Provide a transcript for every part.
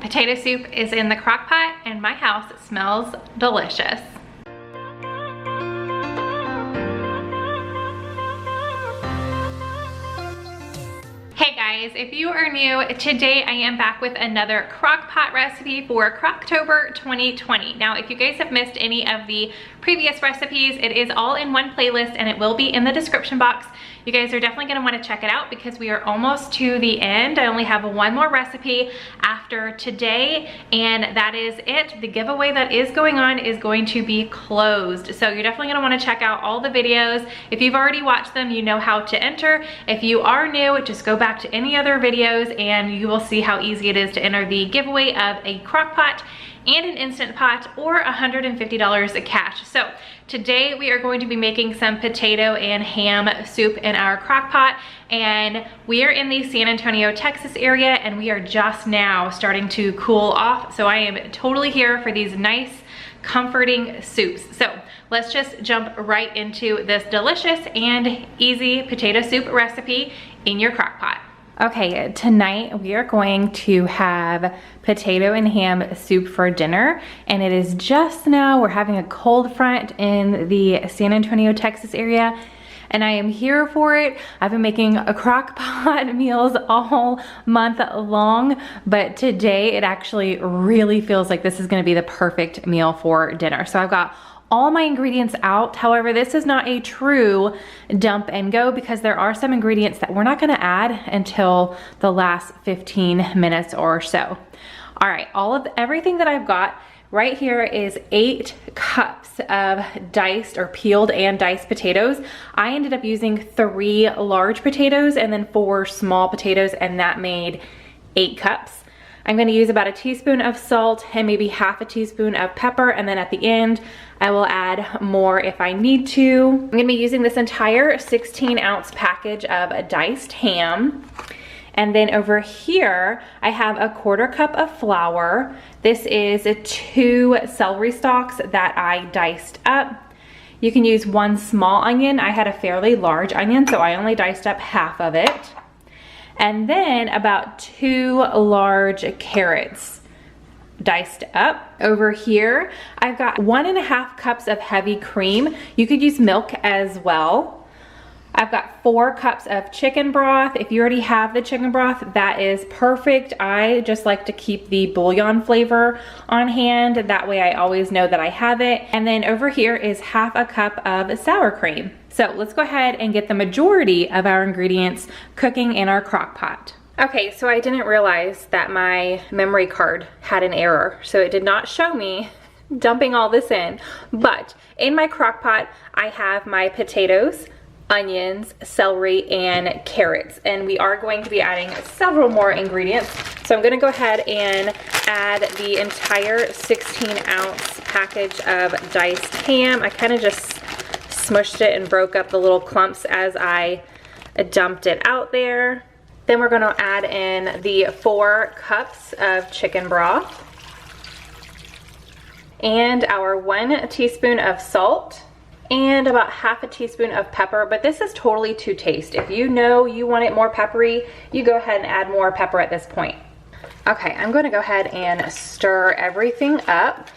Potato soup is in the crock pot and my house smells delicious. Hey guys, if you are new, today I am back with another crock pot recipe for Crocktober 2020. Now, if you guys have missed any of the previous recipes, it is all in one playlist and it will be in the description box. You guys are definitely gonna wanna check it out because we are almost to the end. I only have one more recipe after today and that is it. The giveaway that is going on is going to be closed. So you're definitely gonna wanna check out all the videos. If you've already watched them, you know how to enter. If you are new, just go back to any other videos and you will see how easy it is to enter the giveaway of a crock pot and an Instant Pot or $150 cash. So today we are going to be making some potato and ham soup in our crock pot, and we are in the San Antonio, Texas area, and we are just now starting to cool off. So I am totally here for these nice, comforting soups. So let's just jump right into this delicious and easy potato soup recipe in your crock pot. Okay, tonight we are going to have potato and ham soup for dinner, and it is just now, we're having a cold front in the San Antonio, Texas area, and I am here for it. I've been making a crock pot meals all month long, but today it actually really feels like this is gonna be the perfect meal for dinner. So I've got all my ingredients out. However, this is not a true dump and go because there are some ingredients that we're not gonna add until the last 15 minutes or so. All right, everything that I've got right here is 8 cups of diced or peeled and diced potatoes. I ended up using 3 large potatoes and then 4 small potatoes, and that made 8 cups. I'm gonna use about a teaspoon of salt and maybe half a teaspoon of pepper, and then at the end, I will add more if I need to. I'm gonna be using this entire 16-ounce package of diced ham. And then over here, I have a 1/4 cup of flour. This is 2 celery stalks that I diced up. You can use 1 small onion. I had a fairly large onion, so I only diced up half of it. And then about 2 large carrots diced up. Over here, I've got 1.5 cups of heavy cream. You could use milk as well. I've got 4 cups of chicken broth. If you already have the chicken broth, that is perfect. I just like to keep the bouillon flavor on hand. That way I always know that I have it. And then over here is 1/2 cup of sour cream. So let's go ahead and get the majority of our ingredients cooking in our crock pot. Okay, so I didn't realize that my memory card had an error. So it did not show me dumping all this in. But in my crock pot, I have my potatoes, onions, celery, and carrots. And we are going to be adding several more ingredients. So I'm gonna go ahead and add the entire 16-ounce package of diced ham. I kind of just smushed it and broke up the little clumps as I dumped it out there. Then we're gonna add in the 4 cups of chicken broth and our 1 teaspoon of salt and about half a teaspoon of pepper, but this is totally to taste. If you know you want it more peppery, you go ahead and add more pepper at this point. Okay, I'm gonna go ahead and stir everything up.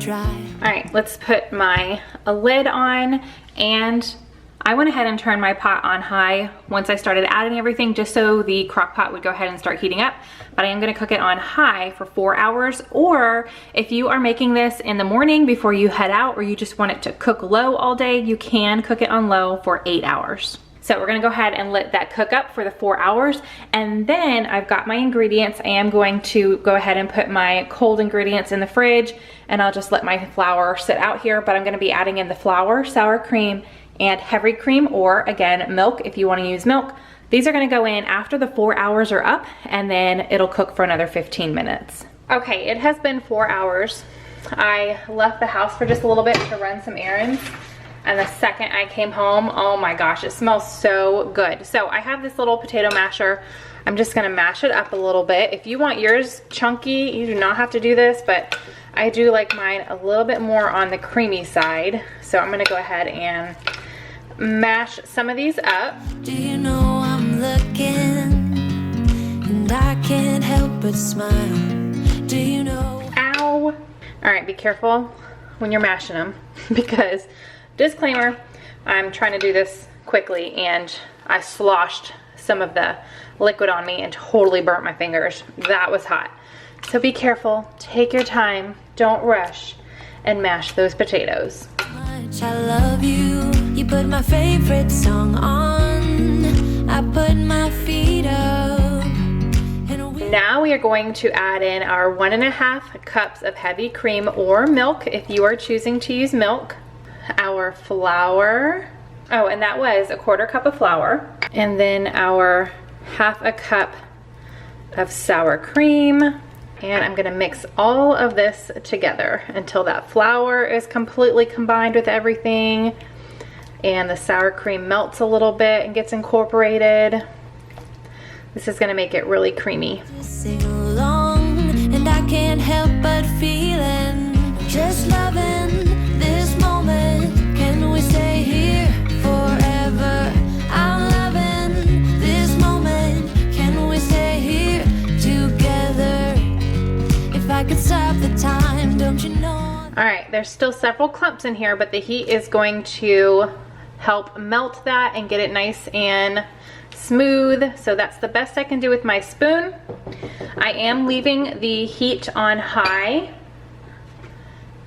All right, let's put my lid on, and I went ahead and turned my pot on high once I started adding everything just so the crock pot would go ahead and start heating up, but I am gonna cook it on high for 4 hours, or if you are making this in the morning before you head out or you just want it to cook low all day, you can cook it on low for 8 hours. So we're gonna go ahead and let that cook up for the 4 hours. And then I've got my ingredients. I am going to go ahead and put my cold ingredients in the fridge, and I'll just let my flour sit out here, but I'm gonna be adding in the flour, sour cream, and heavy cream, or again, milk if you wanna use milk. These are gonna go in after the 4 hours are up, and then it'll cook for another 15 minutes. Okay, it has been 4 hours. I left the house for just a little bit to run some errands. And the second I came home, oh my gosh, it smells so good. So I have this little potato masher I'm just gonna mash it up a little bit. If you want yours chunky, you do not have to do this, but I do like mine a little bit more on the creamy side. So I'm gonna go ahead and mash some of these up. Do you know I'm looking and I can't help but smile? Do you know? Ow. All right, be careful when you're mashing them because, disclaimer, I'm trying to do this quickly and I sloshed some of the liquid on me and totally burnt my fingers. That was hot. So be careful, take your time, don't rush, and mash those potatoes. Much I love you. You put my favorite song on. I put my feet up. Now we are going to add in our 1.5 cups of heavy cream or milk if you are choosing to use milk. Our flour. Oh, and that was 1/4 cup of flour. And then our 1/2 cup of sour cream. And I'm gonna mix all of this together until that flour is completely combined with everything and the sour cream melts a little bit and gets incorporated. This is gonna make it really creamy. Sing along, and I can't help but feeling, just loving this moment. Can we stay here forever? I'm loving this moment. Can we stay here together? If I could stop the time, don't you know? All right, there's still several clumps in here, but the heat is going to help melt that and get it nice and smooth. So that's the best I can do with my spoon. I am leaving the heat on high,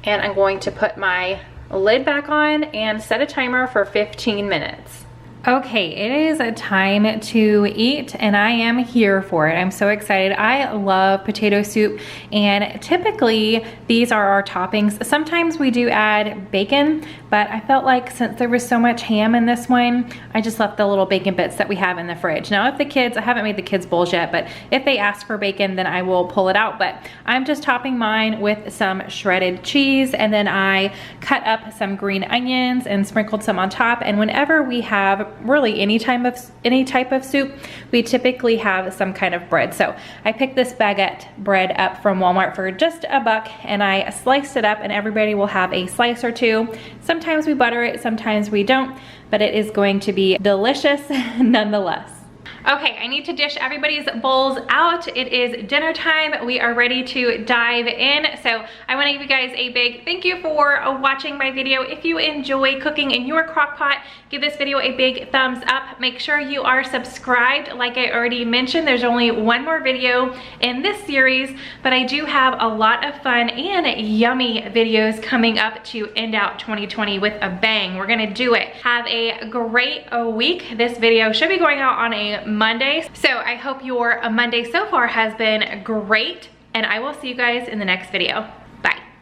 and I'm going to put my lid back on and set a timer for 15 minutes. Okay, it is a time to eat and I am here for it. I'm so excited. I love potato soup and typically these are our toppings. Sometimes we do add bacon, but I felt like since there was so much ham in this one, I just left the little bacon bits that we have in the fridge. Now if the kids, I haven't made the kids bowls yet, but if they ask for bacon, then I will pull it out. But I'm just topping mine with some shredded cheese, and then I cut up some green onions and sprinkled some on top. And whenever we have really any type of soup, we typically have some kind of bread. So I picked this baguette bread up from Walmart for just $1 and I sliced it up, and everybody will have a slice or two. Sometimes we butter it, sometimes we don't, but it is going to be delicious nonetheless. Okay, I need to dish everybody's bowls out. It is dinner time. We are ready to dive in. So I want to give you guys a big thank you for watching my video. If you enjoy cooking in your crock pot, give this video a big thumbs up. Make sure you are subscribed. Like I already mentioned, there's only one more video in this series, but I do have a lot of fun and yummy videos coming up to end out 2020 with a bang. We're gonna do it. Have a great week. This video should be going out on a Monday. So I hope your Monday so far has been great, and I will see you guys in the next video.